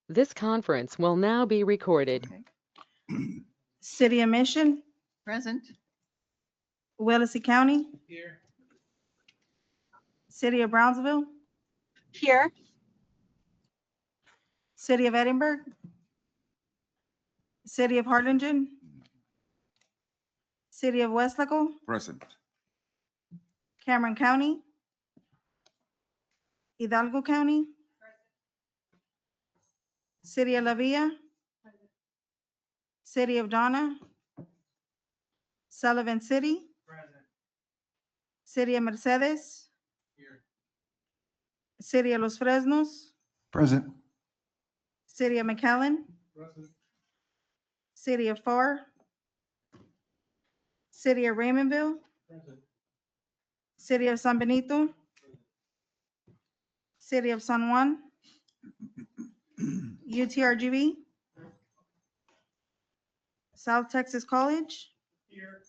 This conference will now be recorded. Okay. City of Mission, Present. Willacy County, Here. City of Brownsville, Here. City of Edinburgh, City of Harlingen, City of Westlaco, Present. Cameron County, Hidalgo County, City of La Villa, City of Donna, Sullivan City, Present. City of Mercedes, Here. City of Los Fresnos, Present. City of McAllen, Present. City of Pharr, City of Raymondville, Present. City of San Benito, City of San Juan, UTRGV, South Texas College, Here.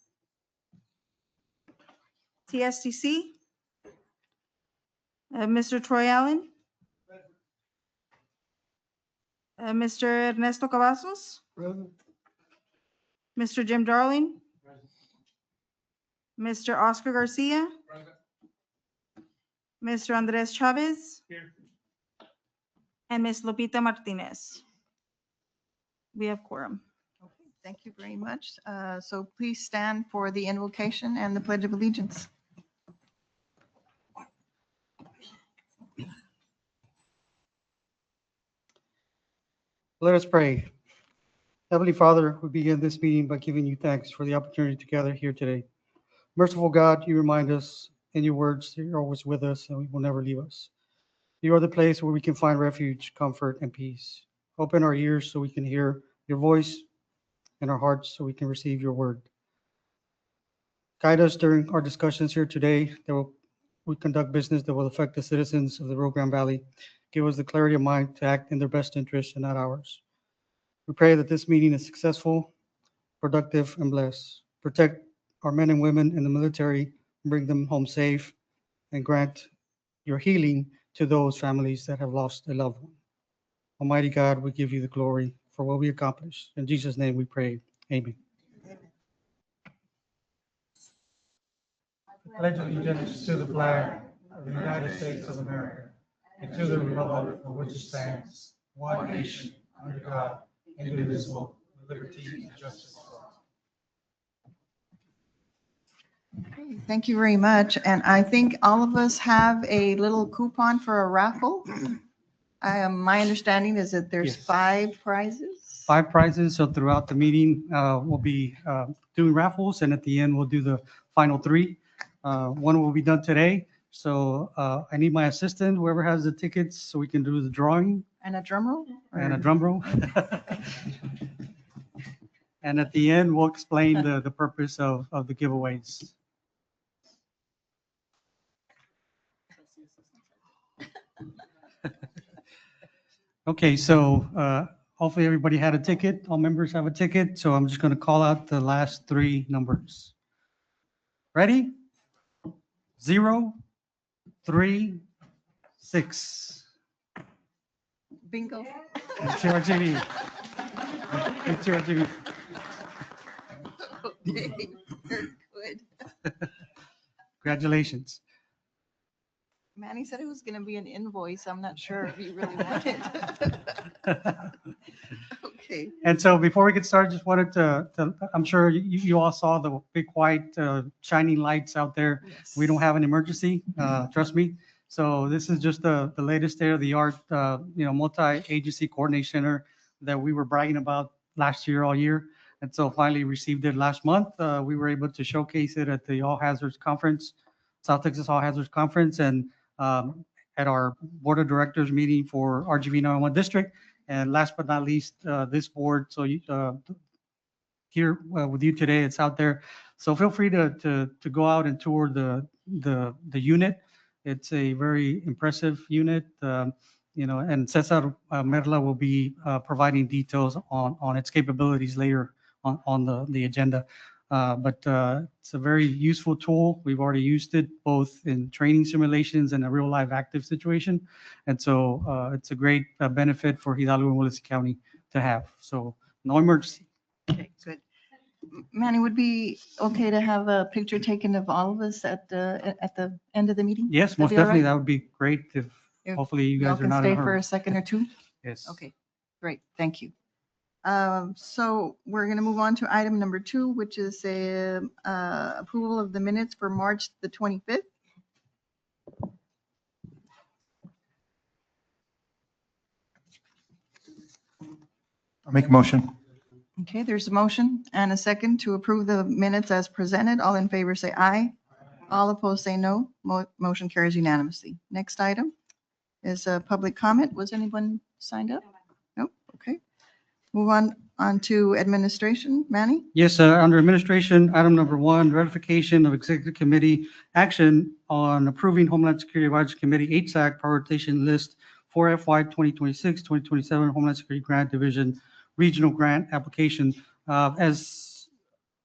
TSTC, Mr. Troy Allen, Mr. Ernesto Cavazos, Present. Mr. Jim Darling, Present. Mr. Oscar Garcia, Present. Mr. Andres Chavez, Here. and Ms. Lupita Martinez. We have quorum. Okay, thank you very much. So please stand for the invocation and the Pledge of Allegiance. Let us pray. Heavenly Father, we begin this meeting by giving you thanks for the opportunity to gather here today. Merciful God, you remind us in your words that you're always with us and we will never leave us. You are the place where we can find refuge, comfort, and peace. Open our ears so we can hear your voice and our hearts so we can receive your word. Guide us during our discussions here today that we conduct business that will affect the citizens of the Rio Grande Valley. Give us the clarity of mind to act in their best interest and not ours. We pray that this meeting is successful, productive, and blessed. Protect our men and women in the military, bring them home safe, and grant your healing to those families that have lost a loved one. Almighty God, we give you the glory for what we accomplished. In Jesus' name we pray. Amen. I pledge allegiance to the flag of the United States of America and to the republic for which it stands, one nation, under God, indivisible, with liberty and justice for all. Okay, thank you very much. And I think all of us have a little coupon for a raffle. My understanding is that there's Yes. 5 prizes. 5 prizes. So throughout the meeting, we'll be doing raffles, and at the end, we'll do the final 3. One will be done today. So I need my assistant, whoever has the tickets, so we can do the drawing And a drum roll? and a drum roll. And at the end, we'll explain the purpose of the giveaways. Okay, so hopefully everybody had a ticket. All members have a ticket. So I'm just going to call out the last 3 numbers. Ready? 0, 3, 6. Bingo. HRGV. HRGV. Okay, very good. Congratulations. Manny said it was going to be an invoice. I'm not sure if you really want it. Okay. And so before we get started, just wanted to I'm sure you all saw the big white shining lights out there. Yes. We don't have an emergency, trust me. So this is just the latest state-of-the-art, multi-agency coordination center that we were bragging about last year, all year. And so finally received it last month. We were able to showcase it at the All Hazards Conference, South Texas All Hazards Conference, and at our Board of Directors meeting for RGV 911 District. And last but not least, this board. So here with you today, it's out there. So feel free to go out and tour the unit. It's a very impressive unit, and Cesar Merla will be providing details on its capabilities later on the agenda. But it's a very useful tool. We've already used it both in training simulations and a real live active situation. And so it's a great benefit for Hidalgo and Willis County to have. So no emergency. Okay, good. Manny, would be okay to have a picture taken of all of us at the end of the meeting? Yes, That'd most be all definitely. right? That would be great if If hopefully you Y'all guys are can not in stay a for hurry. a second or two? Yes. Okay, great, thank you. So we're going to move on to item number 2, which is approval of the minutes for March the 25th. I'll make a motion. Okay, there's a motion and a second to approve the minutes as presented. All in favor say aye. All opposed say no. Motion carries unanimously. Next item is a public comment. Was anyone signed up? Nope, okay. Move on to administration. Manny? Yes, under administration, item number 1, ratification of executive committee action on approving Homeland Security Advisory Committee HSAC prioritization list for FY 2026, 2027 Homeland Security Grant Division Regional Grant Application. As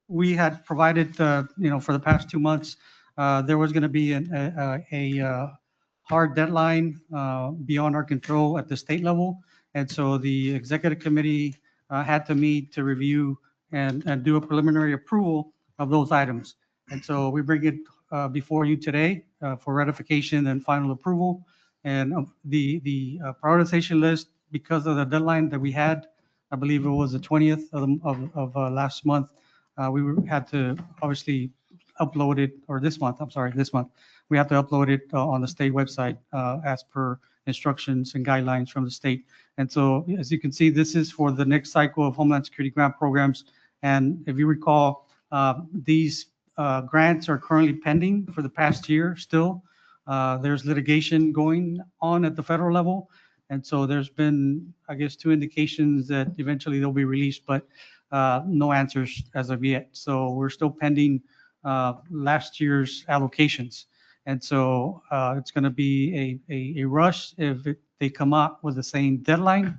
we had provided, for the past 2 months, there was going to be a hard deadline beyond our control at the state level. And so the executive committee had to meet to review and do a preliminary approval of those items. And so we bring it before you today for ratification and final approval. And the prioritization list, because of the deadline that we had, I believe it was the 20th of last month, had to obviously upload it, or this month, I'm sorry, this month. We have to upload it on the state website as per instructions and guidelines from the state. And so, as you can see, this is for the next cycle of Homeland Security grant programs. And if you recall, these grants are currently pending for the past year still. There's litigation going on at the federal level. And so there's been, I guess, 2 indications that eventually they'll be released, but no answers as of yet. So we're still pending last year's allocations. And so it's going to be a rush if they come up with the same deadline.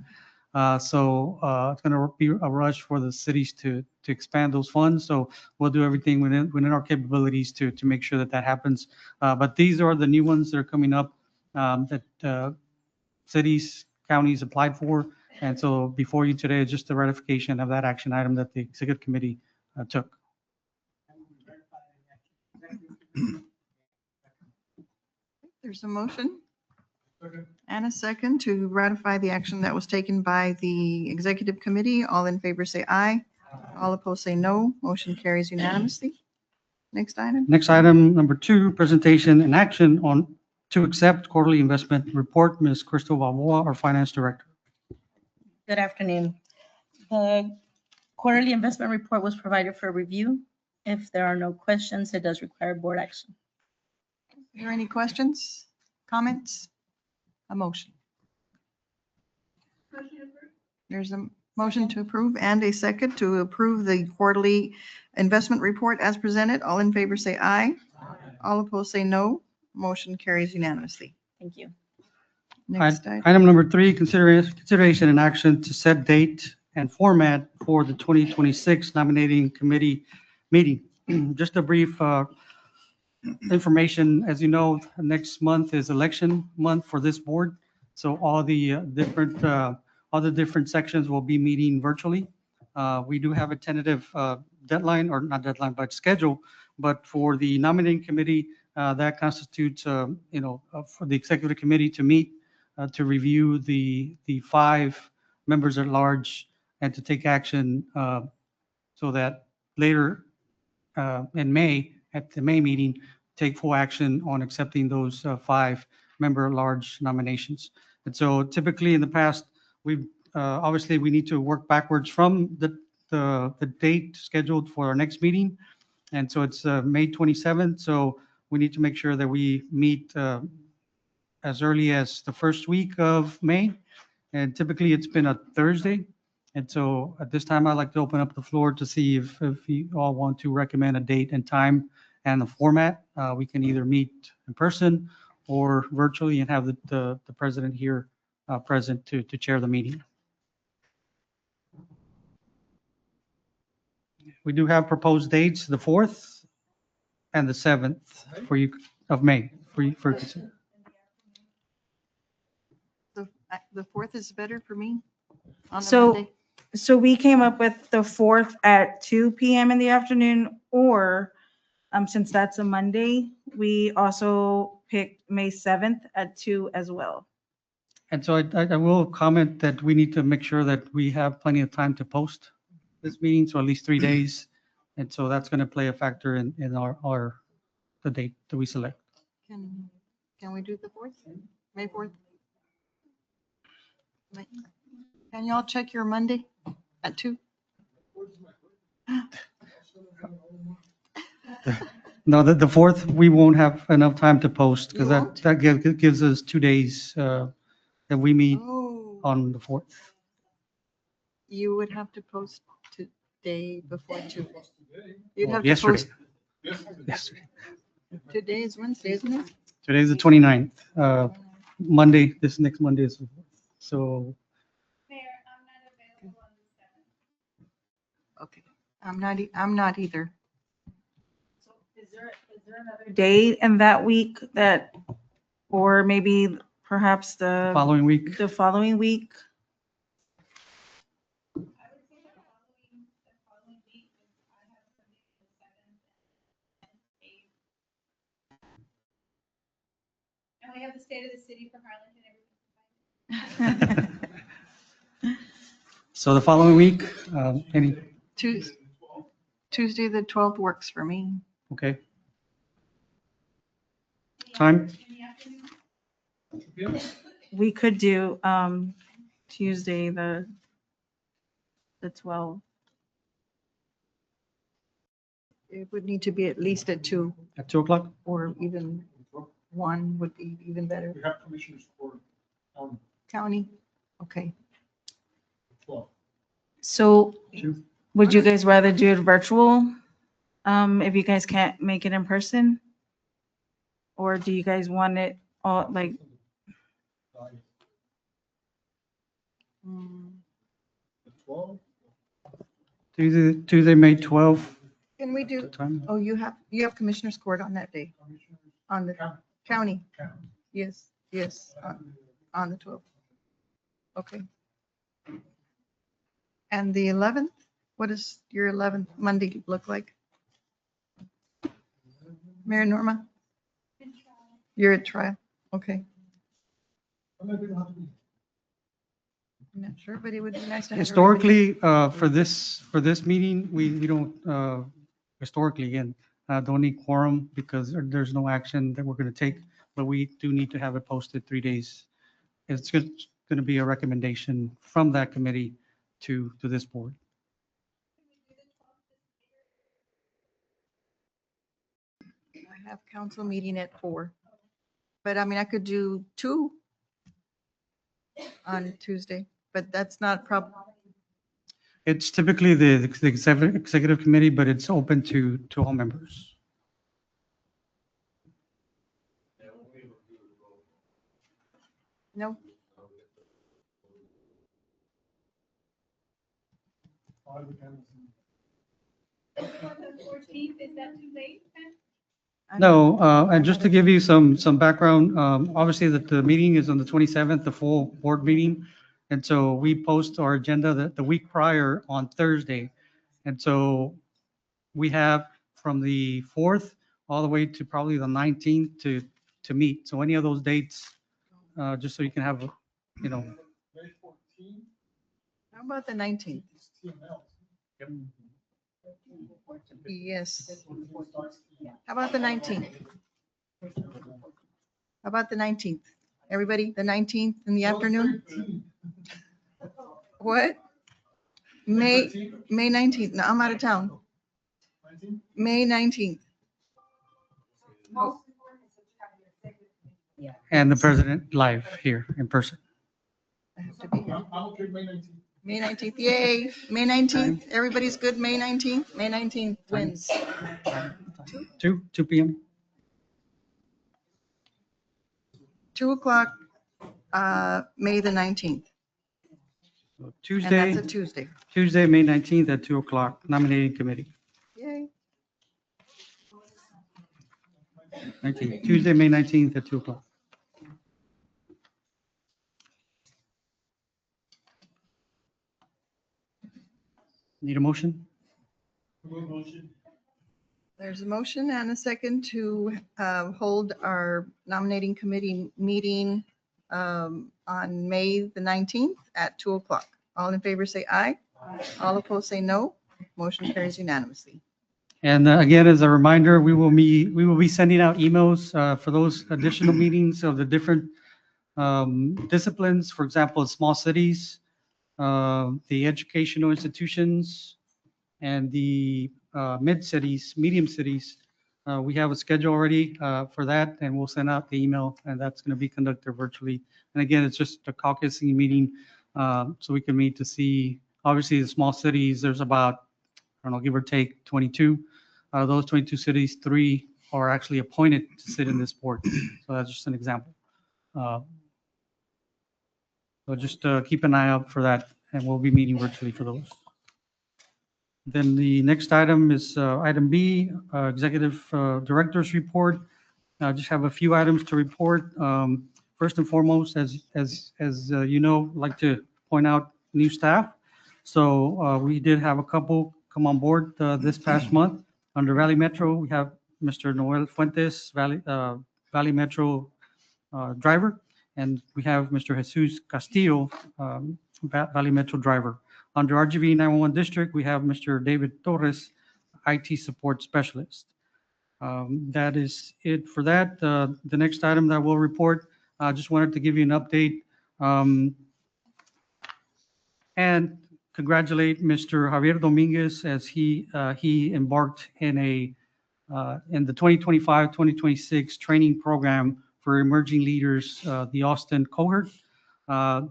So it's going to be a rush for the cities to expand those funds. So we'll do everything within our capabilities to make sure that happens. But these are the new ones that are coming up that cities, counties applied for. And so before you today is just the ratification of that action item that the executive committee took. There's a motion and a second to ratify the action that was taken by the executive committee. All in favor say aye. All opposed say no. Motion carries unanimously. Next item. Next item, number 2, presentation and action on to accept quarterly investment report. Ms. Crystal Balboa, our finance director. Good afternoon. The quarterly investment report was provided for review. If there are no questions, it does require board action. Are there any questions, comments? A motion. There's a motion to approve and a second to approve the quarterly investment report as presented. All in favor say aye. All opposed say no. Motion carries unanimously. Thank you. Next item. Item number 3, consideration and action to set date and format for the 2026 nominating committee meeting. Just a brief information. As you know, next month is election month for this board. So all the different sections will be meeting virtually. We do have a tentative deadline, or not deadline, but schedule. But for the nominating committee, that constitutes, for the executive committee to meet to review the 5 members at large and to take action so that later in May, at the May meeting, take full action on accepting those 5 member at large nominations. And so typically in the past, we've obviously we need to work backwards from the date scheduled for our next meeting. And so it's May 27th. So we need to make sure that we meet as early as the first week of May. And typically it's been a Thursday. And so at this time, I'd like to open up the floor to see if you all want to recommend a date and time and the format. We can either meet in person or virtually and have the president here present to chair the meeting. We do have proposed dates, the 4th and the 7th for you, of May, for you, for consider. The 4th is better for me on a So- Monday. So we came up with the 4th at 2 PM in the afternoon, or since that's a Monday, we also picked May 7th at 2 as well. And so I will comment that we need to make sure that we have plenty of time to post this meeting, so at least 3 days. And so that's going to play a factor in the date that we select. Can we do the 4th? May 4th? Can y'all check your Monday at 2? No, the 4th, we won't have enough time to post because You won't? that gives us 2 days that we meet Oh, on the 4th. you would have to post today before 2. You'd Well, have to yesterday. post, Yesterday. today is Wednesday, isn't it? Today's the 29th. Monday, this next Monday is, so Okay, I'm not either. Is there another day in that week that, or maybe perhaps following week. the following week? And we have the state of the city for Harlingen and everything. So the following week, any, Tuesday, the 12th works for me. okay. Time? In the afternoon? We could do Tuesday, the 12th. It would need to be at least at 2, At 2 o'clock? or even 1 would be even better. We have commissioners for, County, okay. So 2. would you guys rather do it virtual? If you guys can't make it in person? Or do you guys want it all, like, Hmm. Tuesday, May 12th. Can we The do, time? oh, you have Commissioners Court on that day, on the county? Yes, yes, on the 12th. Okay. And the 11th, what does your 11th Monday look like? Mayor Norma? You're at trial, okay. I'm not sure, but it would be nice to have. everybody. Historically, for this meeting, we don't, historically, again, don't need quorum because there's no action that we're going to take, but we do need to have it posted 3 days. It's going to be a recommendation from that committee to this board. I have council meeting at 4. But I mean, I could do 2 on Tuesday, but that's not prob, It's typically the executive committee, but it's open to all members. no? The 14th, is that too late? No, and just to give you some background, obviously that the meeting is on the 27th, the full board meeting. And so we post our agenda the week prior on Thursday. And so we have from the 4th all the way to probably the 19th to meet. So any of those dates, just so you can have, you know. How about the 19th? Yes. How about the 19th? How about the 19th? Everybody, the 19th in the afternoon? What? May 19th. No, I'm out of town. May 19th. And the president live here in person. I have to be here. May 19th, yay. May 19th. Everybody's good, May 19th? May 19th wins. 2 p.m. 2 o'clock, May the 19th. So And Tuesday, that's a Tuesday. Tuesday, May 19th at 2 o'clock, nominating committee. Yay. 19th, Tuesday, May 19th at 2 o'clock. Need a motion? There's a motion and a second to hold our nominating committee meeting on May the 19th at 2 o'clock. All in favor say aye. All opposed say no. Motion carries unanimously. And again, as a reminder, we will be sending out emails for those additional meetings of the different disciplines. For example, small cities, the educational institutions, and the mid-cities, medium cities. We have a schedule already for that, and we'll send out the email, and that's going to be conducted virtually. And again, it's just a caucusing meeting, so we can meet to see, obviously, the small cities, there's about, I don't know, give or take 22. Out of those 22 cities, 3 are actually appointed to sit in this board. So that's just an example. So just keep an eye out for that, and we'll be meeting virtually for those. Then the next item is item B, Executive Director's Report. I just have a few items to report. First and foremost, as you know, I'd like to point out new staff. So we did have a couple come on board this past month. Under Valley Metro, we have Mr. Noel Fuentes, Valley Metro driver, and we have Mr. Jesus Castillo, Valley Metro driver. Under RGV 911 district, we have Mr. David Torres, IT support specialist. That is it for that. The next item that we'll report, I just wanted to give you an update and congratulate Mr. Javier Dominguez as he embarked in the 2025-2026 training program for emerging leaders, the Austin cohort.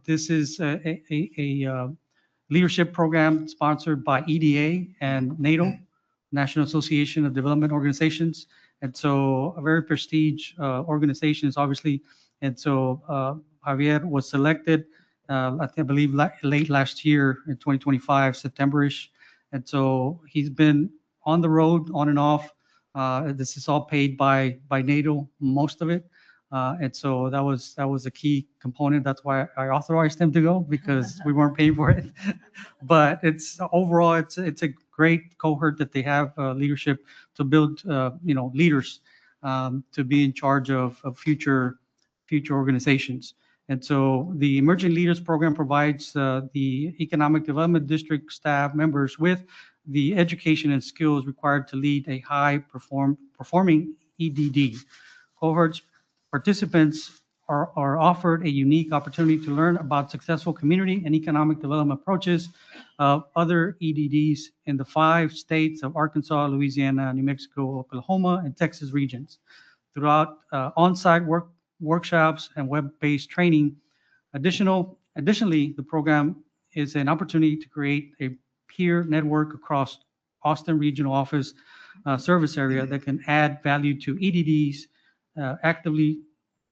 This is a leadership program sponsored by EDA and NATO, National Association of Development Organizations. And so a very prestige organizations, obviously. And so Javier was selected, I believe late last year in 2025, September-ish. And so he's been on the road, on and off. This is all paid by NATO, most of it. And so that was a key component. That's why I authorized him to go, because we weren't paying for it. But overall, it's a great cohort that they have leadership to build, leaders to be in charge of future organizations. And so the Emerging Leaders Program provides the Economic Development District staff members with the education and skills required to lead a performing EDD. Cohorts participants are offered a unique opportunity to learn about successful community and economic development approaches of other EDDs in the 5 states of Arkansas, Louisiana, New Mexico, Oklahoma, and Texas regions. Throughout on-site workshops and web-based training. Additionally, the program is an opportunity to create a peer network across Austin Regional Office service area that can add value to EDDs actively,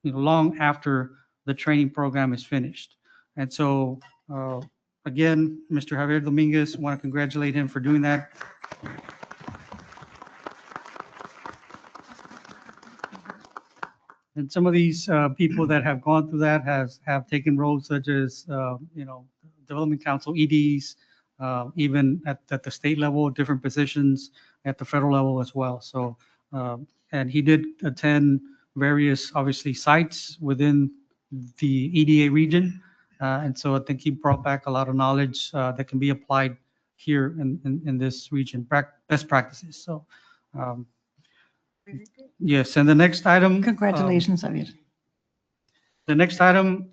long after the training program is finished. And so, again, Mr. Javier Dominguez, I want to congratulate him for doing that. And some of these people that have gone through that have taken roles such as, Development Council EDs, even at the state level, different positions at the federal level as well. So, and he did attend various, obviously, sites within the EDA region. And so I think he brought back a lot of knowledge that can be applied here in this region, best practices. So, yes, and the next item. Congratulations, Javier. The next item,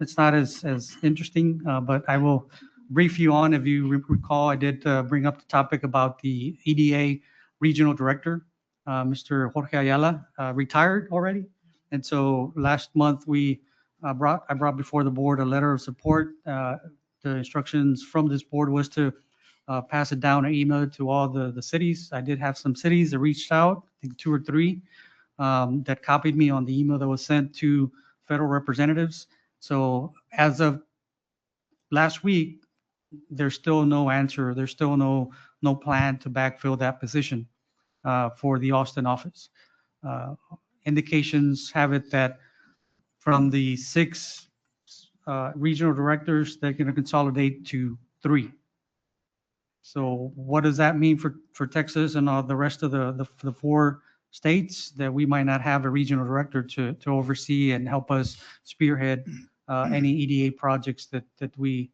it's not as interesting, but I will brief you on. If you recall, I did bring up the topic about the EDA regional director, Mr. Jorge Ayala, retired already. And so last month I brought before the board a letter of support. The instructions from this board was to pass it down an email to all the cities. I did have some cities that reached out, I think 2 or 3, that copied me on the email that was sent to federal representatives. So as of last week, there's still no answer. There's still no plan to backfill that position for the Austin office. Indications have it that from the 6 regional directors, they're going to consolidate to 3. So what does that mean for Texas and the rest of the 4 states? That we might not have a regional director to oversee and help us spearhead any EDA projects that we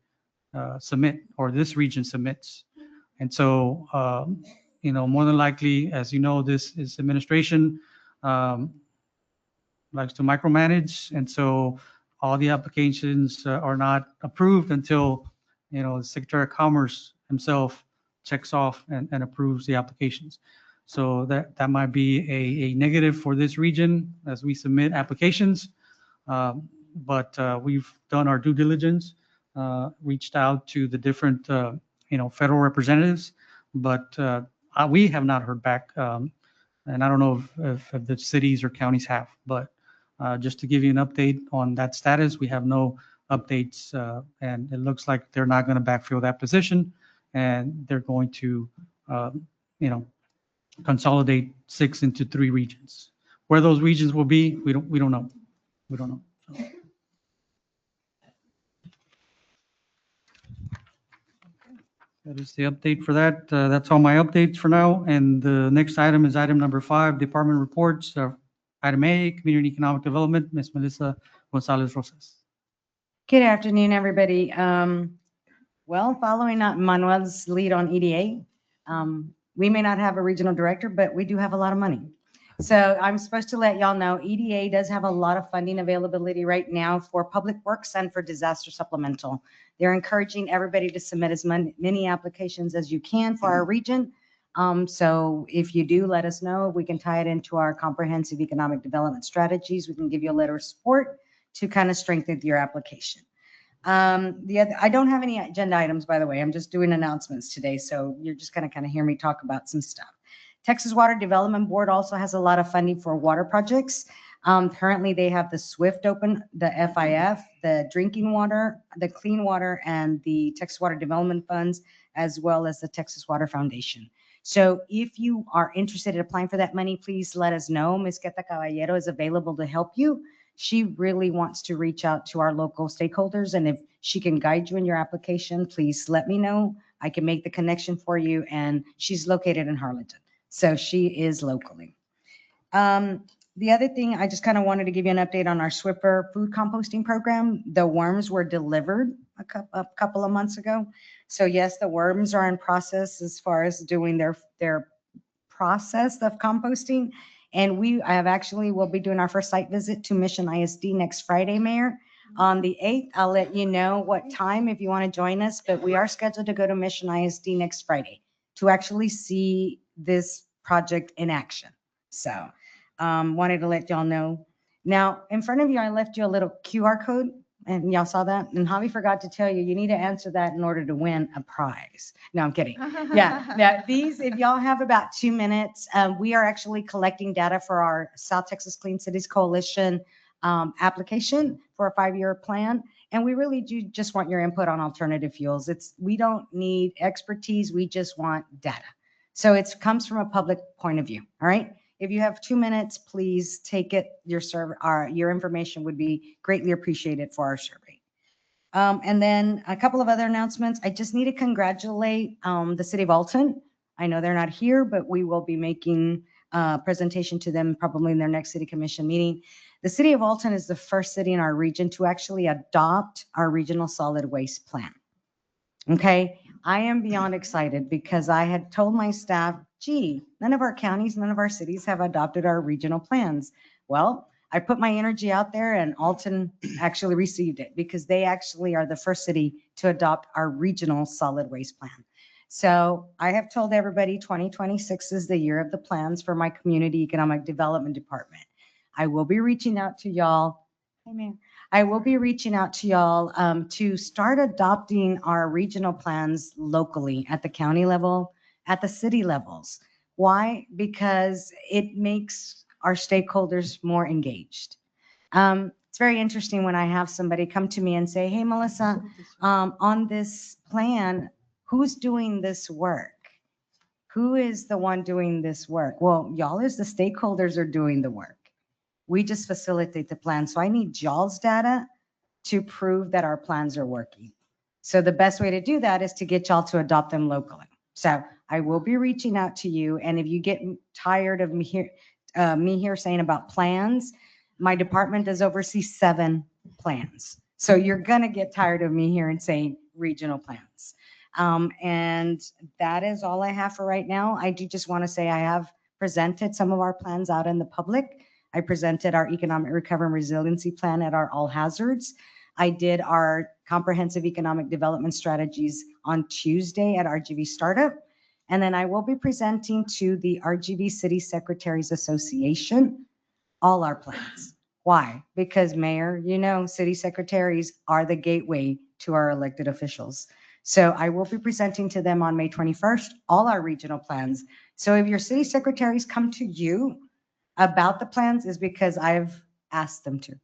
submit or this region submits. And so, more than likely, as you know, this is administration likes to micromanage. And so all the applications are not approved until, the Secretary of Commerce himself checks off and approves the applications. So that might be a negative for this region as we submit applications. But we've done our due diligence, reached out to the different, federal representatives, but we have not heard back. And I don't know if the cities or counties have, but just to give you an update on that status, we have no updates, and it looks like they're not going to backfill that position, and they're going to, consolidate 6 into 3 regions. Where those regions will be, we don't know. We don't know. So. That is the update for that. That's all my updates for now. And the next item is item number 5, department reports. Item A, Community Economic Development, Ms. Melissa Gonzalez Rosas. Good afternoon, everybody. Well, following up Manuel's lead on EDA, we may not have a regional director, but we do have a lot of money. So I'm supposed to let y'all know EDA does have a lot of funding availability right now for public works and for disaster supplemental. They're encouraging everybody to submit as many applications as you can for our region. So if you do, let us know. We can tie it into our comprehensive economic development strategies. We can give you a letter of support to kind of strengthen your application. I don't have any agenda items, by the way. I'm just doing announcements today. So you're just going to kind of hear me talk about some stuff. Texas Water Development Board also has a lot of funding for water projects. Currently, they have the SWIFT open, the FIF, the drinking water, the clean water, and the Texas Water Development Funds, as well as the Texas Water Foundation. So if you are interested in applying for that money, please let us know. Ms. Queta Caballero is available to help you. She really wants to reach out to our local stakeholders, and if she can guide you in your application, please let me know. I can make the connection for you, and she's located in Harlingen. So she is locally. The other thing, I just kind of wanted to give you an update on our Swiffer food composting program. The worms were delivered a couple of months ago. So yes, the worms are in process as far as doing their process of composting. And we'll be doing our first site visit to Mission ISD next Friday, Mayor. On the 8th, I'll let you know what time if you want to join us, but we are scheduled to go to Mission ISD next Friday to actually see this project in action. So wanted to let y'all know. Now, in front of you, I left you a little QR code, and y'all saw that. And Javi forgot to tell you, you need to answer that in order to win a prize. No, I'm kidding. Yeah, these, if y'all have about 2 minutes, we are actually collecting data for our South Texas Clean Cities Coalition application for a 5-year plan. And we really do just want your input on alternative fuels. We don't need expertise. We just want data. So it comes from a public point of view. All right. If you have 2 minutes, please take it. Your information would be greatly appreciated for our survey. And then a couple of other announcements. I just need to congratulate the city of Alton. I know they're not here, but we will be making a presentation to them probably in their next city commission meeting. The city of Alton is the first city in our region to actually adopt our regional solid waste plan. Okay. I am beyond excited because I had told my staff, gee, none of our counties, none of our cities have adopted our regional plans. Well, I put my energy out there and Alton actually received it because they actually are the first city to adopt our regional solid waste plan. So I have told everybody 2026 is the year of the plans for my community economic development department. I will be reaching out to y'all. Amen. I will be reaching out to y'all to start adopting our regional plans locally at the county level, at the city levels. Why? Because it makes our stakeholders more engaged. it's very interesting when I have somebody come to me and say, hey, Melissa, on this plan, who's doing this work? Who is the one doing this work? Well, y'all as the stakeholders are doing the work. We just facilitate the plan. So I need y'all's data to prove that our plans are working. So the best way to do that is to get y'all to adopt them locally. So I will be reaching out to you. And if you get tired of me here saying about plans, my department does oversee 7 plans. So you're going to get tired of me here and saying regional plans. And that is all I have for right now. I do just want to say I have presented some of our plans out in the public. I presented our economic recovery and resiliency plan at our all hazards. I did our comprehensive economic development strategies on Tuesday at RGV Startup. And then I will be presenting to the RGV City Secretaries Association all our plans. Why? Because Mayor, you know, city secretaries are the gateway to our elected officials. So I will be presenting to them on May 21st, all our regional plans. So if your city secretaries come to you about the plans is because I've asked them to.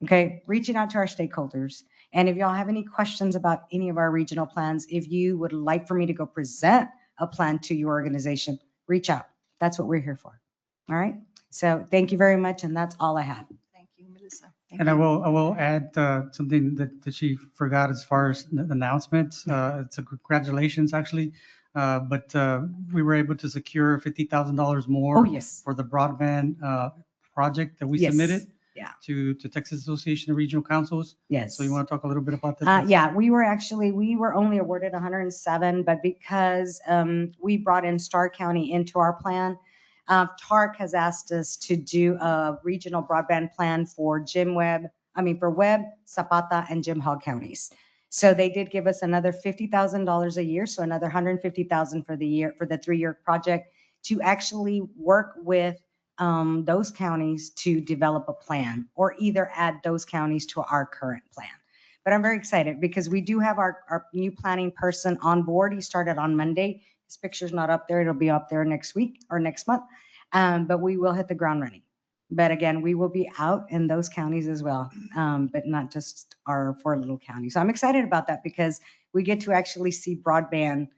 Okay, reaching out to our stakeholders. And if y'all have any questions about any of our regional plans, if you would like for me to go present a plan to your organization, reach out. That's what we're here for. All right. So thank you very much. And that's all I have. Thank you, Melissa. Thank And I you. will add something that she forgot as far as announcements. It's a congratulations, actually. But we were able to secure $50,000 more Oh, yes. for the broadband project that we Yes. submitted Yeah. to Texas Association of Regional Councils. Yes. So you want to talk a little bit about that? Yeah, we were only awarded 107, but because we brought in Starr County into our plan, TARC has asked us to do a regional broadband plan for Webb, Zapata, and Jim Hogg counties. So they did give us another $50,000 a year, so another $150,000 for the year, for the 3-year project, to actually work with those counties to develop a plan or either add those counties to our current plan. But I'm very excited because we do have our new planning person on board. He started on Monday. His picture's not up there. It'll be up there next week or next month. But we will hit the ground running. But again, we will be out in those counties as well, but not just our 4 little counties. So I'm excited about that because we get to actually see broadband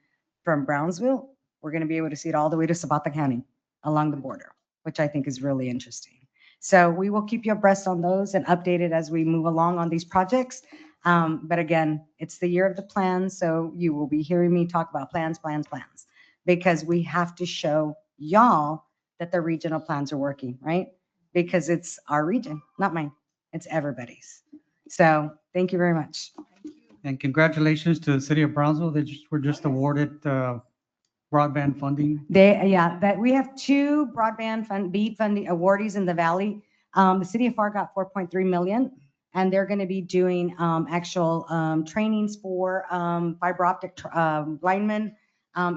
from Brownsville. We're going to be able to see it all the way to Zapata County along the border, which I think is really interesting. So we will keep you abreast on those and updated as we move along on these projects. But again, it's the year of the plan. So you will be hearing me talk about plans, because we have to show y'all that the regional plans are working, right? Because it's our region, not mine. It's everybody's. So thank you very much. And congratulations to the city of Brownsville. They were just awarded broadband funding. That we have 2 broadband BEAD funding awardees in the Valley. The city of FAR got 4.3 million, and they're going to be doing actual trainings for fiber optic linemen.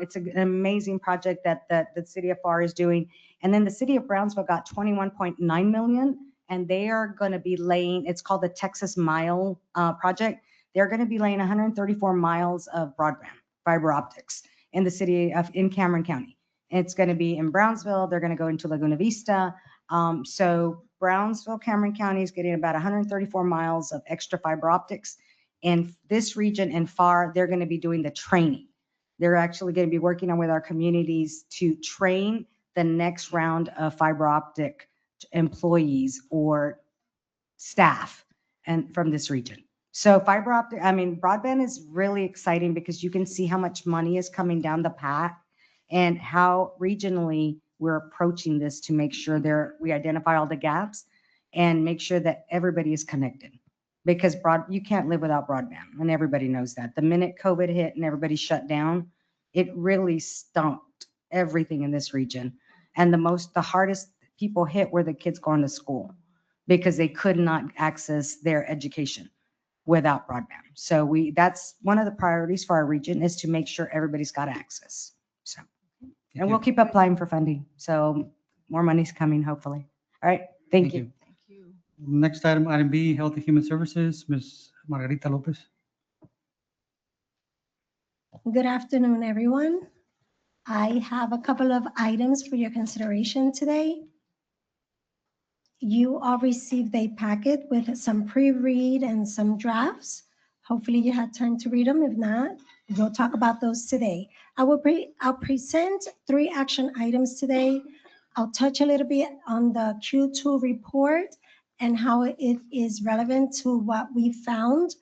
It's an amazing project that the city of FAR is doing. And then the city of Brownsville got 21.9 million, and they are going to be laying, it's called the Texas Mile project. They're going to be laying 134 miles of broadband fiber optics in the city in Cameron County. It's going to be in Brownsville. They're going to go into Laguna Vista. So Brownsville, Cameron County is getting about 134 miles of extra fiber optics. In this region in FAR, they're going to be doing the training. They're actually going to be working on with our communities to train the next round of fiber optic employees or staff and from this region. So broadband is really exciting because you can see how much money is coming down the path and how regionally we're approaching this to make sure we identify all the gaps and make sure that everybody is connected. Because you can't live without broadband, and everybody knows that. The minute COVID hit and everybody shut down, it really stumped everything in this region. And the hardest people hit were the kids going to school because they could not access their education without broadband. So that's one of the priorities for our region, is to make sure everybody's got access. So, and we'll keep applying for funding. So more money's coming, hopefully. All right. Thank you. Thank you. Next item B, Health and Human Services, Ms. Margarita Lopez. Good afternoon, everyone. I have a couple of items for your consideration today. you all received a packet with some pre-read and some drafts. Hopefully you had time to read them. If not, we'll talk about those today. I'll present 3 action items today. I'll touch a little bit on the Q2 report and how it is relevant to what we found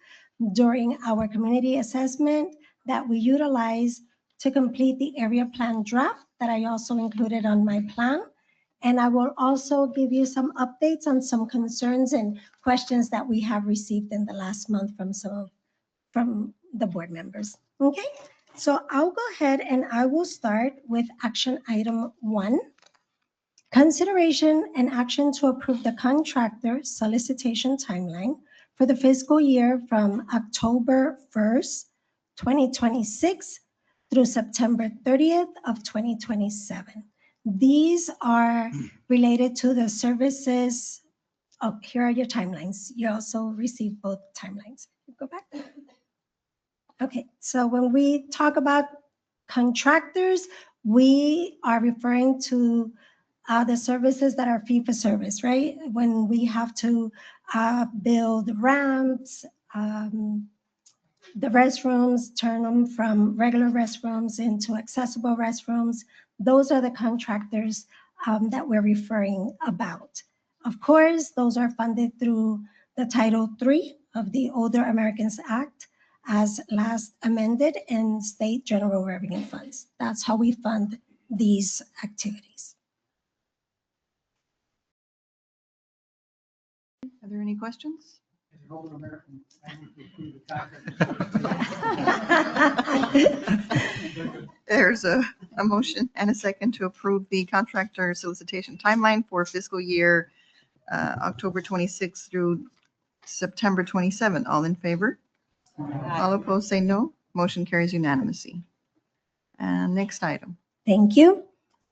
during our community assessment that we utilize to complete the area plan draft that I also included on my plan. And I will also give you some updates on some concerns and questions that we have received in the last month from the board members. Okay, so I'll go ahead and I will start with action item 1. Consideration and action to approve the contractor solicitation timeline for the fiscal year from October 1st, 2026 through September 30th of 2027. These are related to the services. Oh, here are your timelines. You also received both timelines. Go back. Okay, so when we talk about contractors, we are referring to the services that are fee for service, right? When we have to build ramps, the restrooms, turn them from regular restrooms into accessible restrooms. Those are the contractors that we're referring about. Of course, those are funded through the Title III of the Older Americans Act as last amended in state general revenue funds. That's how we fund these activities. Are there any questions? There's a motion and a second to approve the contractor solicitation timeline for fiscal year October 26th through September 27th. All in favor? All opposed, say no. Motion carries unanimously. And next item. Thank you.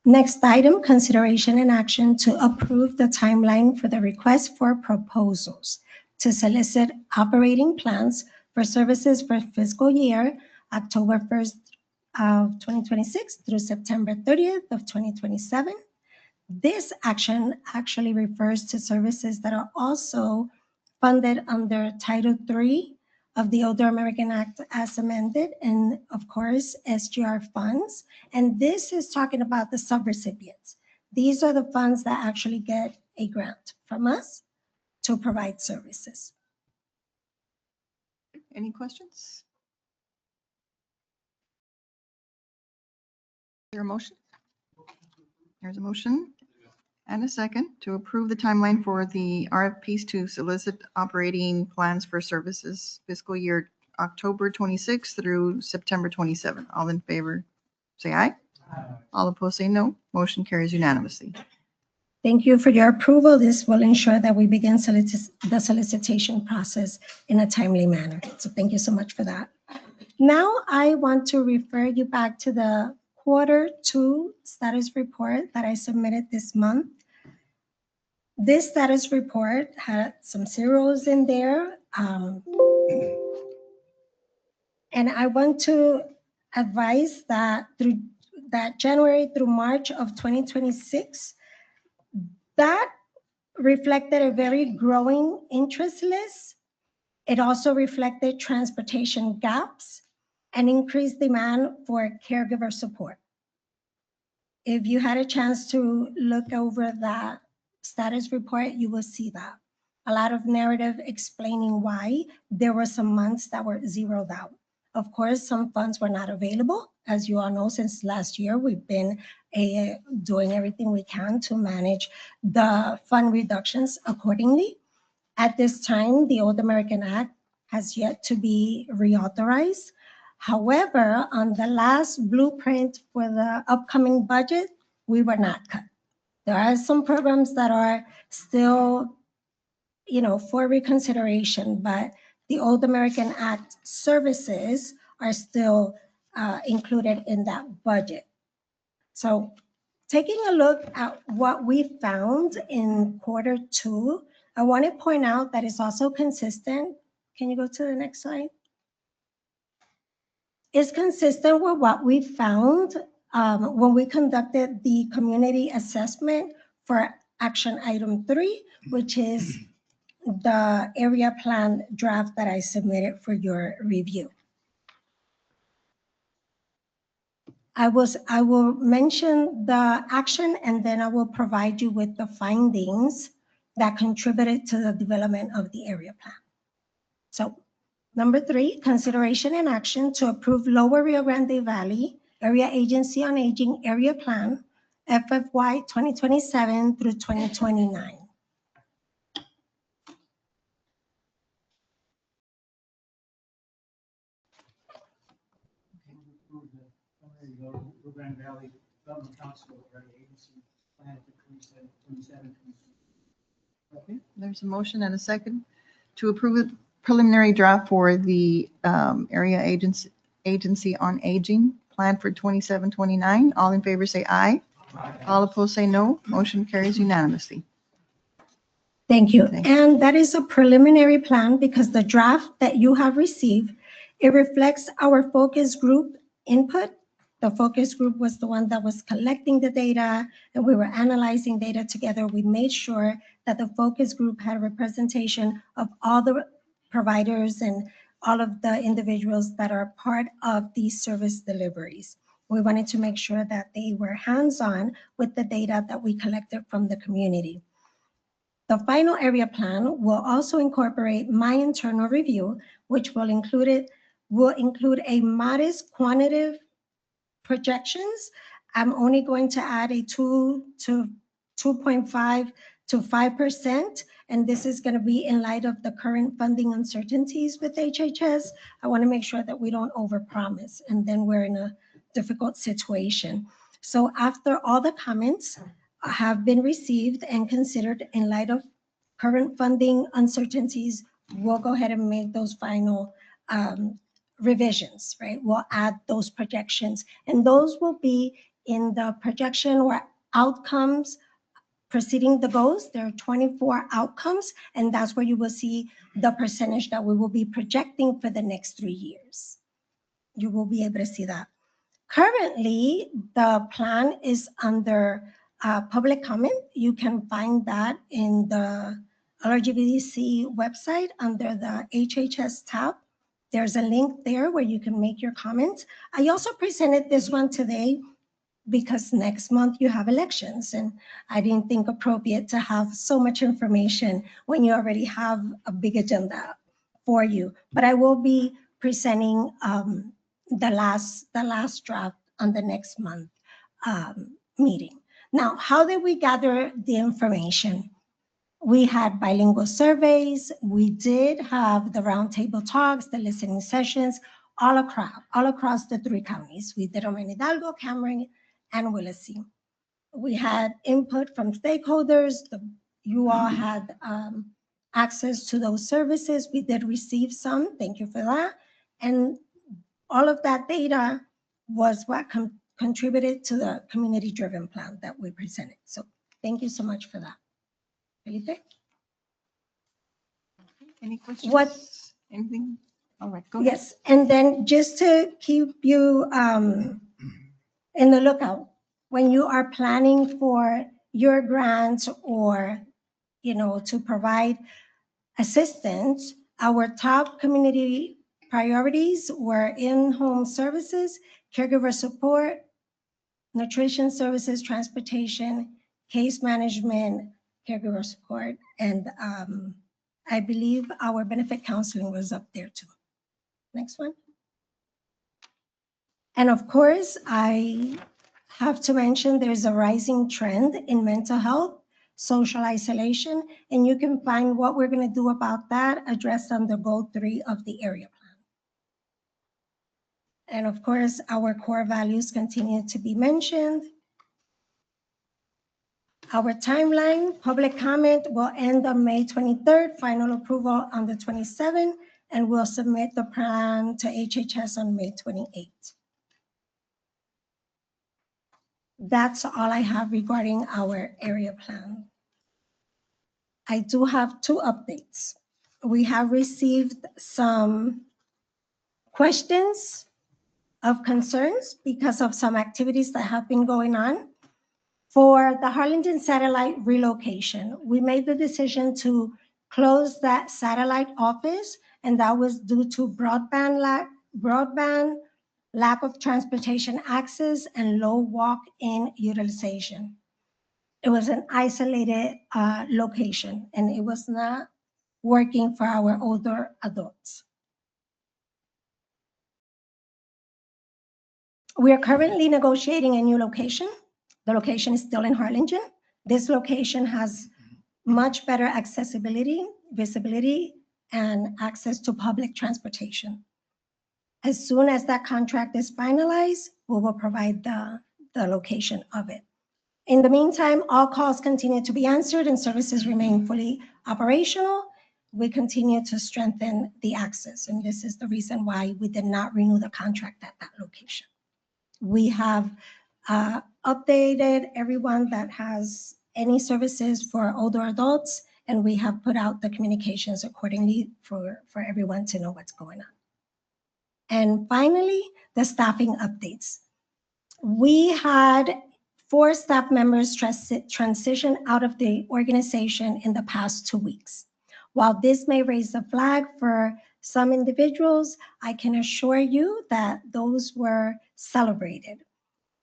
Next item, consideration and action to approve the timeline for the request for proposals to solicit operating plans for services for fiscal year October 1st of 2026 through September 30th of 2027. This action actually refers to services that are also funded under Title III of the Older American Act as amended, and of course, SGR funds. And this is talking about the subrecipients. These are the funds that actually get a grant from us to provide services. Any questions? Is there a motion? There's a motion and a second to approve the timeline for the RFPs to solicit operating plans for services fiscal year October 26th through September 27th. All in favor, say aye. All opposed, say no. Motion carries unanimously. Thank you for your approval. This will ensure that we begin the solicitation process in a timely manner. So thank you so much for that. Now I want to refer you back to the Q2 status report that I submitted this month. This status report had some zeros in there. And I want to advise that through that January through March of 2026, that reflected a very growing interest list. It also reflected transportation gaps and increased demand for caregiver support. If you had a chance to look over that status report, you will see that. A lot of narrative explaining why there were some months that were zeroed out. Of course, some funds were not available. As you all know, since last year, we've been doing everything we can to manage the fund reductions accordingly. At this time, the Old American Act has yet to be reauthorized. However, on the last blueprint for the upcoming budget, we were not cut. There are some programs that are still, for reconsideration, but the Old American Act services are still included in that budget. So taking a look at what we found in Q2, I want to point out that it's also consistent. Can you go to the next slide? It's consistent with what we found when we conducted the community assessment for action item 3, which is the area plan draft that I submitted for your review. I will mention the action and then I will provide you with the findings that contributed to the development of the area plan. So number 3, consideration and action to approve Lower Rio Grande Valley Area Agency on Aging Area Plan, FFY 2027 through 2029. Rio Grande Valley Development Council Area Agency Plan for 27. Okay, there's a motion and a second to approve a preliminary draft for the Area Agency on Aging Plan for 27-29. All in favor say aye. All opposed say no. Motion carries unanimously. Thank you. Thank And that is a preliminary plan because the draft that you have received, it reflects our focus group input. The focus group was the one that was collecting the data and we were analyzing data together. We made sure that the focus group had representation of all the providers and all of the individuals that are part of these service deliveries. We wanted to make sure that they were hands-on with the data that we collected from the community. The final area plan will also incorporate my internal review, which will include a modest quantitative projections. I'm only going to add a 2 to 2.5 to 5%, and this is going to be in light of the current funding uncertainties with HHS. I want to make sure that we don't overpromise, and then we're in a difficult situation. So after all the comments have been received and considered in light of current funding uncertainties, we'll go ahead and make those final revisions, right? We'll add those projections, and those will be in the projection or outcomes preceding the goals. There are 24 outcomes, and that's where you will see the percentage that we will be projecting for the next 3 years. You will be able to see that. Currently, the plan is under public comment. You can find that in the LRGVDC website under the HHS tab. There's a link there where you can make your comments. I also presented this one today because next month you have elections, and I didn't think appropriate to have so much information when you already have a big agenda for you. But I will be presenting the last draft on the next month meeting. Now, how did we gather the information? We had bilingual surveys. We did have the roundtable talks, the listening sessions, all across the 3 counties. We did them in Hidalgo, Cameron, and Willacy. We had input from stakeholders. You all had access to those services. We did receive some. Thank you for that. And all of that data was what contributed to the community-driven plan that we presented. So thank you so much for that. Felipe? Any questions? What? Anything? All right, go ahead. Yes, and then just to keep you in the lookout, when you are planning for your grants or, to provide assistance, our top community priorities were in-home services, caregiver support, nutrition services, transportation, case management, caregiver support, and I believe our benefit counseling was up there too. Next one. And of course, I have to mention there's a rising trend in mental health, social isolation, and you can find what we're going to do about that addressed under Goal 3 of the area plan. And of course, our core values continue to be mentioned. Our timeline, public comment will end on May 23rd, final approval on the 27th, and we'll submit the plan to HHS on May 28th. That's all I have regarding our area plan. I do have 2 updates. We have received some questions of concerns because of some activities that have been going on. For the Harlingen satellite relocation, we made the decision to close that satellite office, and that was due to broadband, lack of transportation access, and low walk-in utilization. It was an isolated location, and it was not working for our older adults. We are currently negotiating a new location. The location is still in Harlingen. This location has much better accessibility, visibility, and access to public transportation. As soon as that contract is finalized, we will provide the location of it. In the meantime, all calls continue to be answered and services remain fully operational. We continue to strengthen the access, and this is the reason why we did not renew the contract at that location. We have updated everyone that has any services for older adults, and we have put out the communications accordingly for everyone to know what's going on. And finally, the staffing updates. We had 4 staff members transition out of the organization in the past 2 weeks. While this may raise a flag for some individuals, I can assure you that those were celebrated.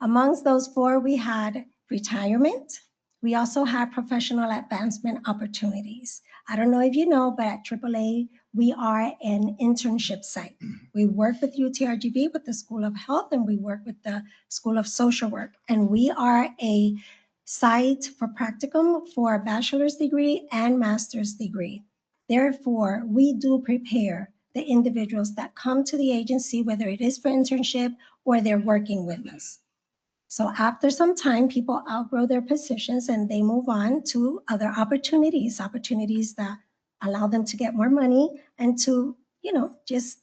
Amongst those 4, we had retirement. We also had professional advancement opportunities. I don't know if you know, but at AAA, we are an internship site. We work with UTRGV, with the School of Health, and we work with the School of Social Work. And we are a site for practicum for a bachelor's degree and master's degree. Therefore, we do prepare the individuals that come to the agency, whether it is for internship or they're working with us. So after some time, people outgrow their positions and they move on to other opportunities that allow them to get more money and to, just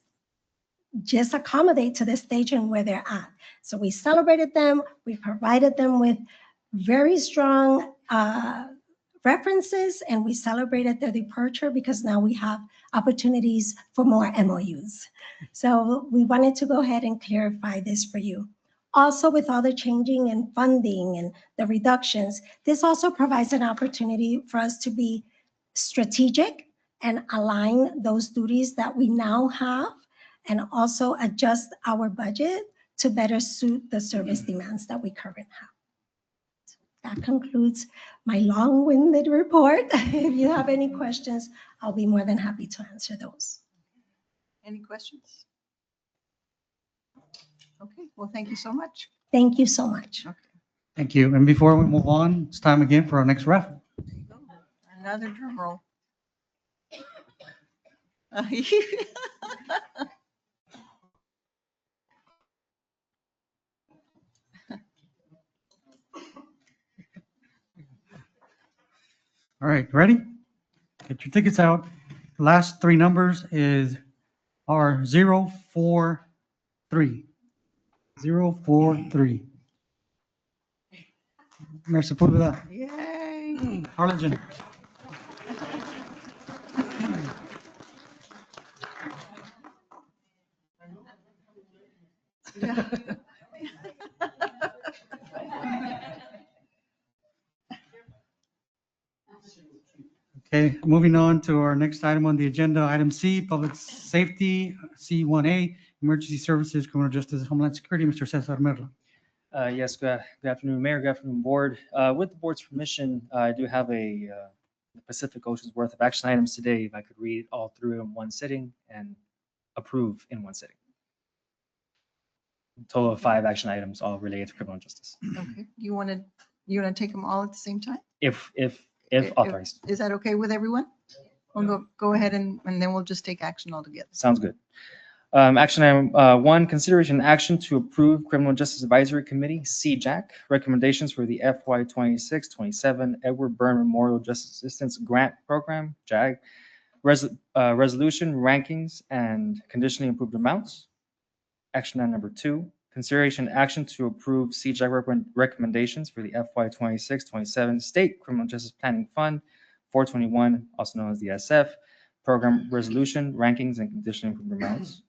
accommodate to the stage and where they're at. So we celebrated them. We provided them with very strong references, and we celebrated their departure because now we have opportunities for more MOUs. So we wanted to go ahead and clarify this for you. Also, with all the changing in funding and the reductions, this also provides an opportunity for us to be strategic and align those duties that we now have, and also adjust our budget to better suit the service demands that we currently have. That concludes my long-winded report. If you have any questions, I'll be more than happy to answer those. Any questions? Okay, well, thank you so much. Thank you so much. Thank you. And before we move on, it's time again for our next raffle. Another drum roll. All right, ready? Get your tickets out. Last 3 numbers are 043. 043. Merci pour that. Yay. Harlingen. Yeah. Okay, moving on to our next item on the agenda, item C, Public Safety, C1A, Emergency Services, Criminal Justice, Homeland Security, Mr. Cesar Merla. Yes, good afternoon, Mayor, good afternoon, Board. With the Board's permission, I do have a Pacific Ocean's worth of action items today. If I could read all through in one sitting and approve in one sitting. Total of 5 action items, all related to criminal justice. Okay, you want to take them all at the same time? If authorized. Is that okay with everyone? We'll go ahead and then we'll just take action all together. Sounds good. Action item 1, consideration and action to approve Criminal Justice Advisory Committee, CJAC, recommendations for the FY 26-27 Edward Byrne Memorial Justice Assistance Grant Program, JAG, resolution, rankings, and conditionally approved amounts. Action item number 2, consideration and action to approve CJAG recommendations for the FY 26-27 State Criminal Justice Planning Fund 421, also known as the SF, program resolution, rankings, and conditionally approved amounts.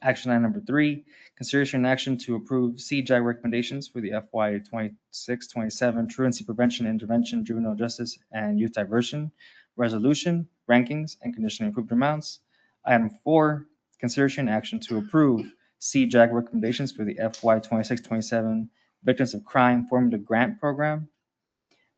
Action item number 3, consideration and action to approve CJAG recommendations for the FY 26-27 truancy prevention, intervention, juvenile justice, and youth diversion resolution, rankings, and conditionally approved amounts. Item 4, consideration and action to approve CJAG recommendations for the FY 26-27 Victims of Crime Formative Grant Program,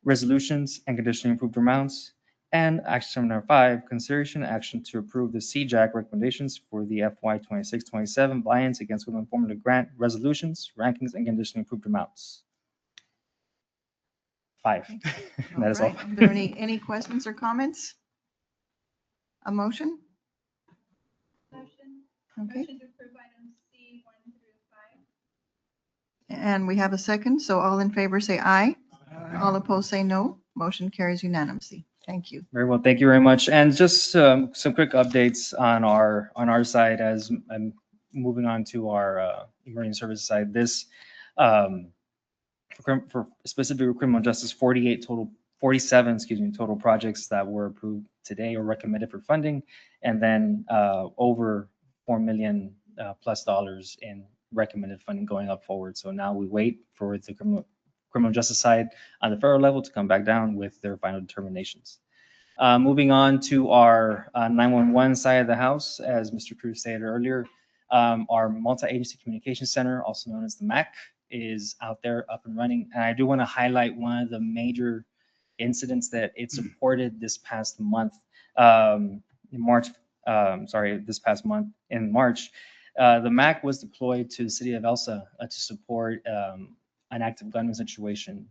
resolutions, and conditionally approved amounts. And action number 5, consideration and action to approve the CJAG recommendations for the FY 26-27 Violence Against Women Formative Grant resolutions, rankings, and conditionally approved amounts. 5. That is all. right. Are there any questions or comments? A motion? Motion, Okay, motion to approve items C 1 through 5. and we have a second, so all in favor say aye. All opposed say no. Motion carries unanimously. Thank you. Very well, thank you very much. And just some quick updates on our side as I'm moving on to our emergency services side. This for specifically criminal justice, 47 total projects that were approved today or recommended for funding, and then over $4 million plus in recommended funding going up forward. So now we wait for the criminal justice side on the federal level to come back down with their final determinations. Moving on to our 911 side of the house, as Mr. Cruz stated earlier, our multi-agency communication center, also known as the MAC, is out there up and running. And I do want to highlight one of the major incidents that it supported this past month, this past month in March. The MAC was deployed to the city of Elsa to support an active gunman situation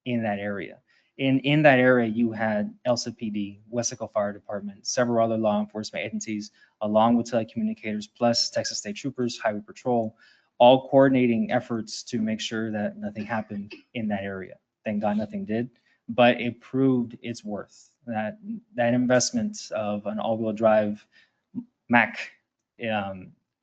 in that area. In that area, you had Elsa PD, Wesco Fire Department, several other law enforcement agencies, along with telecommunicators, plus Texas State Troopers, Highway Patrol, all coordinating efforts to make sure that nothing happened in that area. Thank God nothing did, but it proved its worth. That investment of an all-wheel drive MAC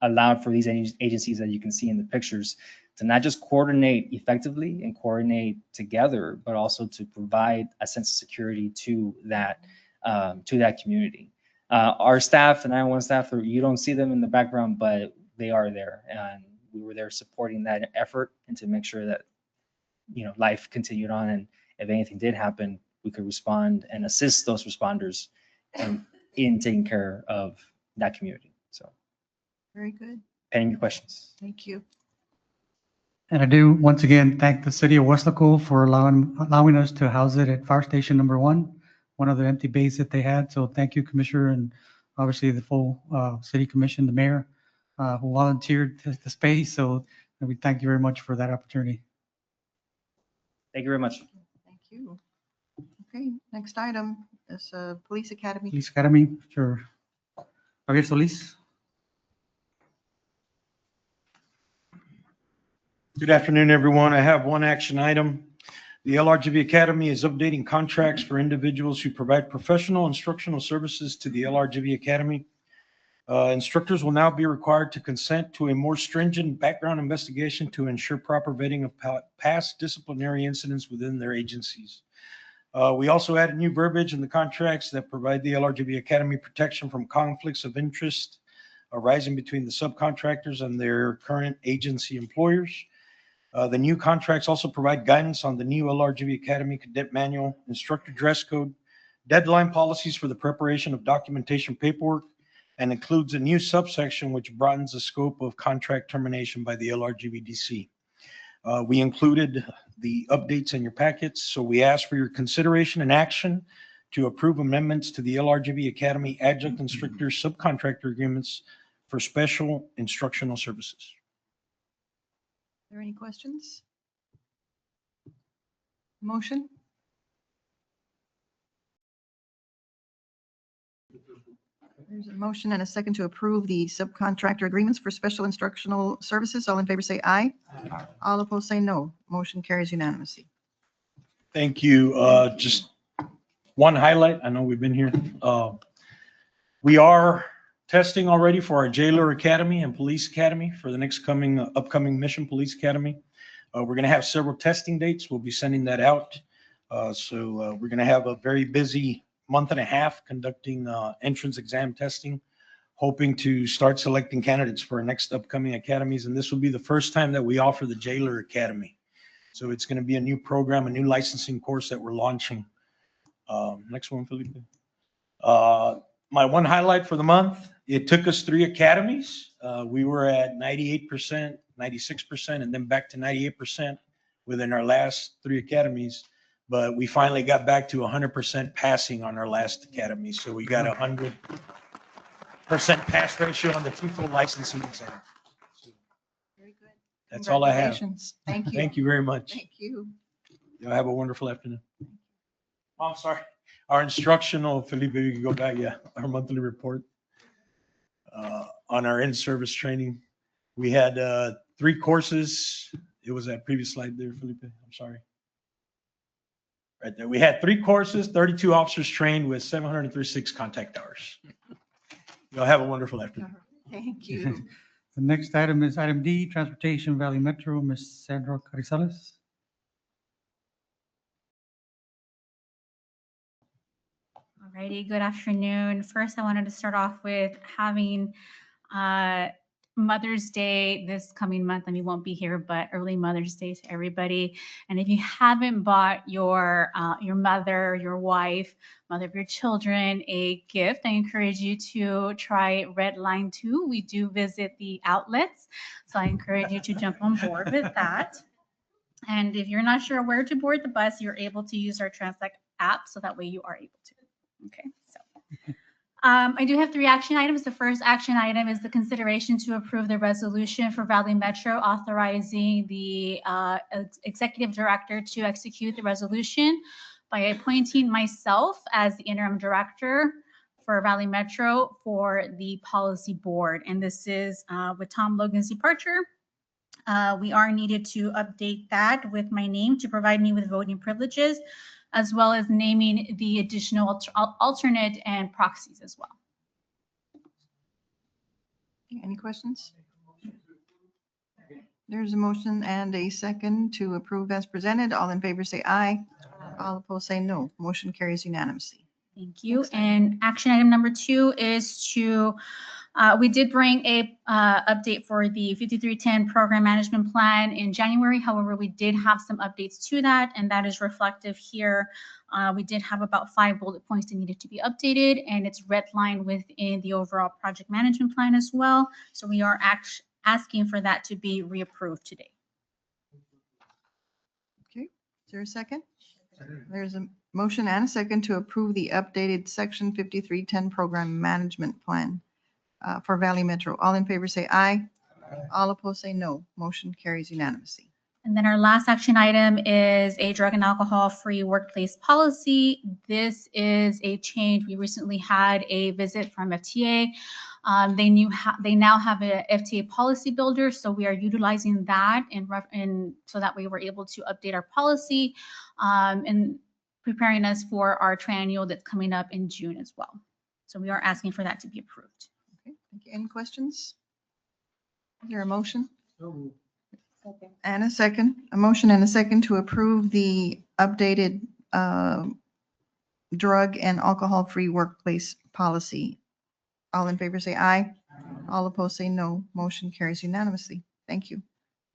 allowed for these agencies that you can see in the pictures to not just coordinate effectively and coordinate together, but also to provide a sense of security to that community. Our staff, the 911 staff, you don't see them in the background, but they are there, and we were there supporting that effort and to make sure that life continued on, and if anything did happen, we could respond and assist those responders in taking care of that community. So, Very good. any your questions? Thank you. And I do once again thank the city of Wesco for allowing us to house it at Fire Station number 1, one of the empty bays that they had. So thank you, Commissioner, and obviously the full city commission, the mayor, who volunteered the space. So we thank you very much for that opportunity. Thank you very much. Thank you. Okay, next item is Police Academy. Police Academy, sure. Javier Solis. Good afternoon, everyone. I have one action item. The LRGV Academy is updating contracts for individuals who provide professional instructional services to the LRGV Academy. Instructors will now be required to consent to a more stringent background investigation to ensure proper vetting of past disciplinary incidents within their agencies. We also added new verbiage in the contracts that provide the LRGV Academy protection from conflicts of interest arising between the subcontractors and their current agency employers. The new contracts also provide guidance on the new LRGV Academy Cadet Manual, instructor dress code, deadline policies for the preparation of documentation paperwork, and includes a new subsection which broadens the scope of contract termination by the LRGVDC. We included the updates in your packets, so we ask for your consideration and action to approve amendments to the LRGV Academy Adjunct Instructor Subcontractor Agreements for Special Instructional Services. Are there any questions? Motion? There's a motion and a second to approve the subcontractor agreements for special instructional services. All in favor say aye. All opposed say no. Motion carries unanimously. Thank you. Just one highlight. I know we've been here. We are testing already for our Jailer Academy and Police Academy for the next upcoming Mission Police Academy. We're going to have several testing dates. We'll be sending that out. So we're going to have a very busy month and a half conducting entrance exam testing. hoping to start selecting candidates for our next upcoming academies. And this will be the first time that we offer the Jailer Academy. So it's going to be a new program, a new licensing course that we're launching. Next one, Felipe. My one highlight for the month, it took us 3 academies. We were at 98%, 96%, and then back to 98% within our last 3 academies. But we finally got back to 100% passing on our last academy. So we got 100% pass ratio on the 2 full licensing exam. Very good. That's all I have. Congratulations. Thank you. Thank you very much. Thank you. Y'all have a wonderful afternoon. Oh, I'm sorry. Our instructional, Felipe, you can go back, yeah, our monthly report. On our in-service training, we had 3 courses. It was that previous slide there, Felipe, I'm sorry. Right there, we had 3 courses, 32 officers trained with 736 contact hours. Y'all have a wonderful afternoon. Thank you. The next item is item D, Transportation Valley Metro, Ms. Sandra Carrizales. Alrighty, good afternoon. First, I wanted to start off with having Mother's Day this coming month. I mean, won't be here, but early Mother's Day to everybody. And if you haven't bought your mother, your wife, mother of your children a gift, I encourage you to try Red Line 2. We do visit the outlets, so I encourage you to jump on board with that. And if you're not sure where to board the bus, you're able to use our Translate app, so that way you are able to. Okay, so I do have 3 action items. The first action item is the consideration to approve the resolution for Valley Metro authorizing the executive director to execute the resolution by appointing myself as the interim director for Valley Metro for the policy board. And this is with Tom Logan's departure. We are needed to update that with my name to provide me with voting privileges, as well as naming the additional alternate and proxies as well. Any questions? There's a motion and a second to approve as presented. All in favor say aye. All opposed say no. Motion carries unanimously. Thank you. And action item number 2 is to, we did bring a update for the 5310 program management plan in January. However, we did have some updates to that, and that is reflective here. We did have about 5 bullet points that needed to be updated, and it's redlined within the overall project management plan as well. So we are asking for that to be reapproved today. Okay, is there a second? There's a motion and a second to approve the updated section 5310 program management plan for Valley Metro. All in favor say aye. All opposed say no. Motion carries unanimously. And then our last action item is a drug and alcohol-free workplace policy. This is a change. We recently had a visit from FTA. They now have a FTA policy builder, so we are utilizing that and so that way we're able to update our policy and preparing us for our triennial that's coming up in June as well. So we are asking for that to be approved. Okay, thank you. Any questions? Is there a motion? And a second, a motion and a second to approve the updated drug and alcohol-free workplace policy. All in favor say aye. All opposed say no. Motion carries unanimously. Thank you.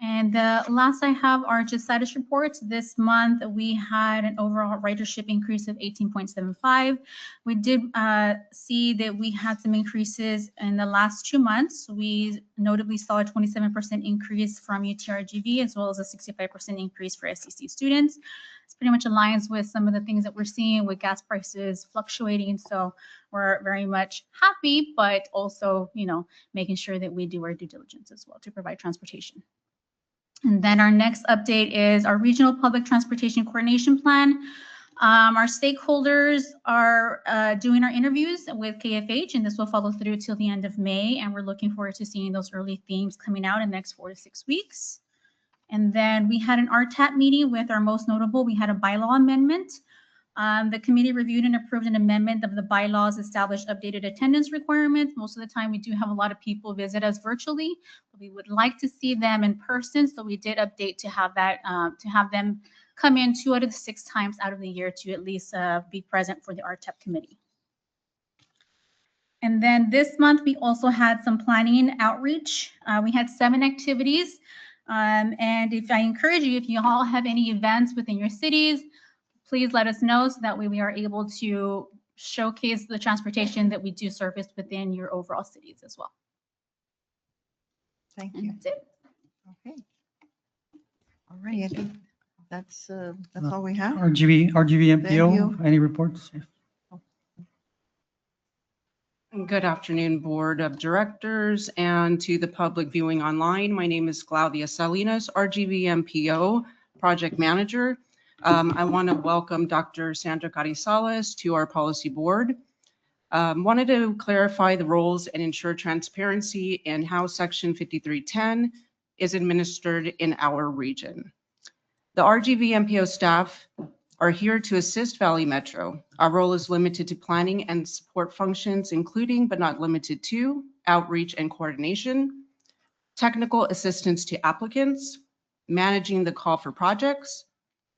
And the last I have are just status reports. This month, we had an overall ridership increase of 18.75. We did see that we had some increases in the last 2 months. We notably saw a 27% increase from UTRGV, as well as a 65% increase for SEC students. It's pretty much aligns with some of the things that we're seeing with gas prices fluctuating. So we're very much happy, but also, making sure that we do our due diligence as well to provide transportation. And then our next update is our regional public transportation coordination plan. Our stakeholders are doing our interviews with KFH, and this will follow through till the end of May. And we're looking forward to seeing those early themes coming out in the next 4 to 6 weeks. And then we had an RTAP meeting with our most notable. We had a bylaw amendment. The committee reviewed and approved an amendment of the bylaws, established updated attendance requirements. Most of the time, we do have a lot of people visit us virtually, but we would like to see them in person. So we did update to have that, to have them come in 2 out of the 6 times out of the year to at least be present for the RTEP committee. And then this month, we also had some planning and outreach. We had 7 activities. And if I encourage you, if you all have any events within your cities, please let us know so that way we are able to showcase the transportation that we do service within your overall cities as well. Thank And you. that's it. Okay. All right, I think that's all we have. RGV MPO, MPO. any reports? Good afternoon, Board of Directors, and to the public viewing online. My name is Claudia Salinas, RGVMPO Project Manager. I want to welcome Dr. Sandra Carizales to our policy board. Wanted to clarify the roles and ensure transparency in how Section 5310 is administered in our region. The RGVMPO staff are here to assist Valley Metro. Our role is limited to planning and support functions, including but not limited to outreach and coordination, technical assistance to applicants, managing the call for projects,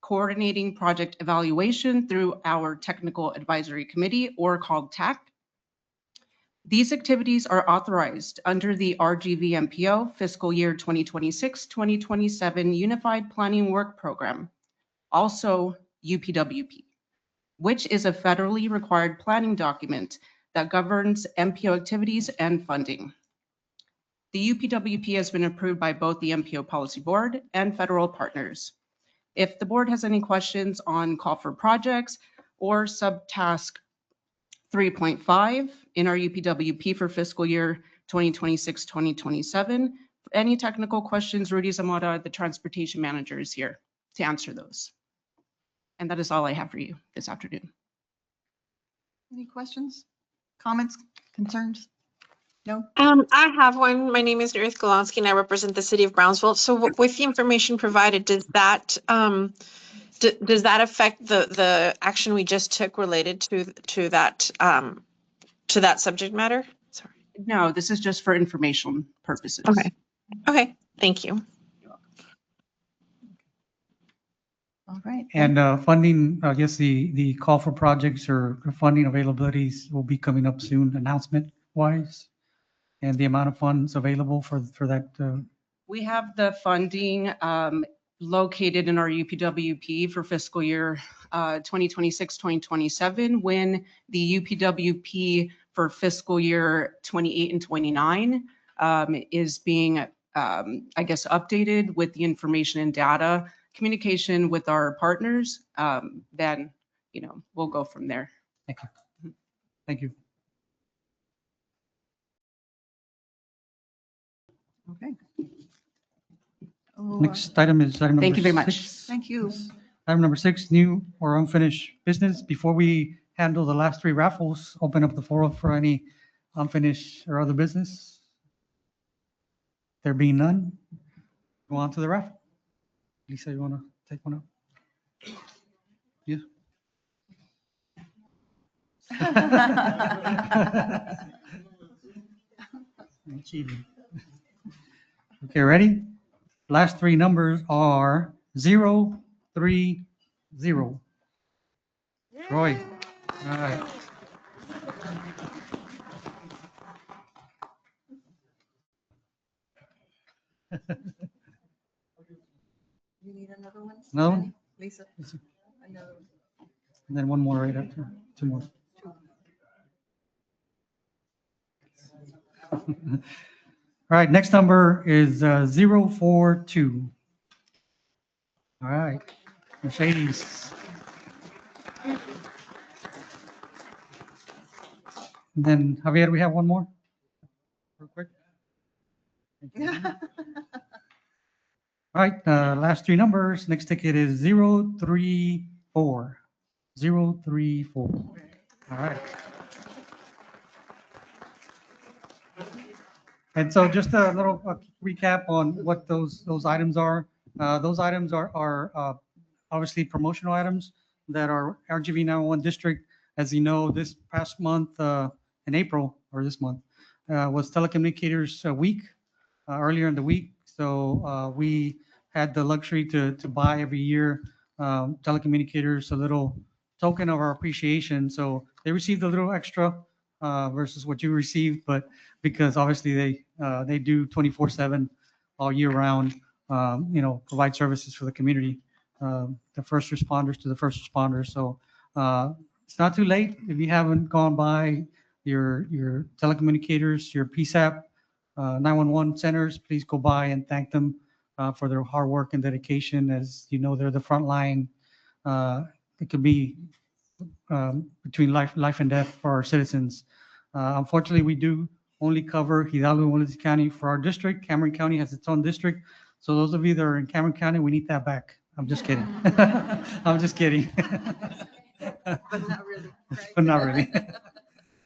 coordinating project evaluation through our Technical Advisory Committee, or called TAC. These activities are authorized under the RGVMPO Fiscal Year 2026-2027 Unified Planning Work Program, also UPWP, which is a federally required planning document that governs MPO activities and funding. The UPWP has been approved by both the MPO Policy Board and federal partners. If the board has any questions on call for projects or subtask 3.5 in our UPWP for fiscal year 2026-2027, any technical questions, Rudy Zamora, the transportation manager, is here to answer those. And that is all I have for you this afternoon. Any questions, comments, concerns? No? I have one. My name is Ruth Golonsky and I represent the city of Brownsville. So with the information provided, does that affect the action we just took related to that subject matter? Sorry. No, this is just for informational purposes. Okay. Okay. Thank you. All right. And funding, I guess the call for projects or funding availabilities will be coming up soon, announcement wise, and the amount of funds available for that. We have the funding located in our UPWP for fiscal year 2026-2027, when the UPWP for fiscal year 28 and 29 is being, I guess, updated with the information and data communication with our partners. Then, we'll go from there. Thank you. Thank you. Okay. Next item is item number 6. Thank you very much. Thank you. Item number 6, new or unfinished business. Before we handle the last 3 raffles, open up the floor for any unfinished or other business. There being none, go on to the raffle. Lisa, you want to take one up? Yes. Cheating. Okay, ready? Last 3 numbers are 0, 3, 0. Troy. All right. You need another one? No. Lisa? Another one. And then one more right after. 2 more. All right, next number is 042. All right, Mercedes. And then Javier, we have one more? Real quick. All right, last 3 numbers. Next ticket is 034. 034. All right. And so just a little recap on what those items are. Those items are obviously promotional items that are RGV 911 district. As you know, this past month in April, or this month, was Telecommunicators Week, earlier in the week. So we had the luxury to buy every year telecommunicators a little token of our appreciation. So they received a little extra versus what you received, but because obviously they do 24/7 all year round, provide services for the community, the first responders to the first responders. So it's not too late. If you haven't gone by your telecommunicators, your PSAP, 911 centers, please go by and thank them for their hard work and dedication. As you know, they're the front line. It could be between life and death for our citizens. Unfortunately, we do only cover Hidalgo and Williams County for our district. Cameron County has its own district. So those of you that are in Cameron County, we need that back. I'm just kidding. I'm just kidding. But not really. But not really.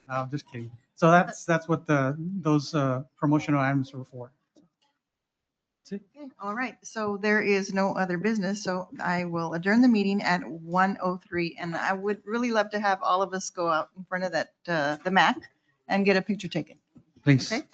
I'm just kidding. So that's what those promotional items were for. Okay, all right, so there is no other business, so I will adjourn the meeting at 1:03. And I would really love to have all of us go out in front of that, the MAC and get a picture taken. Please. Okay,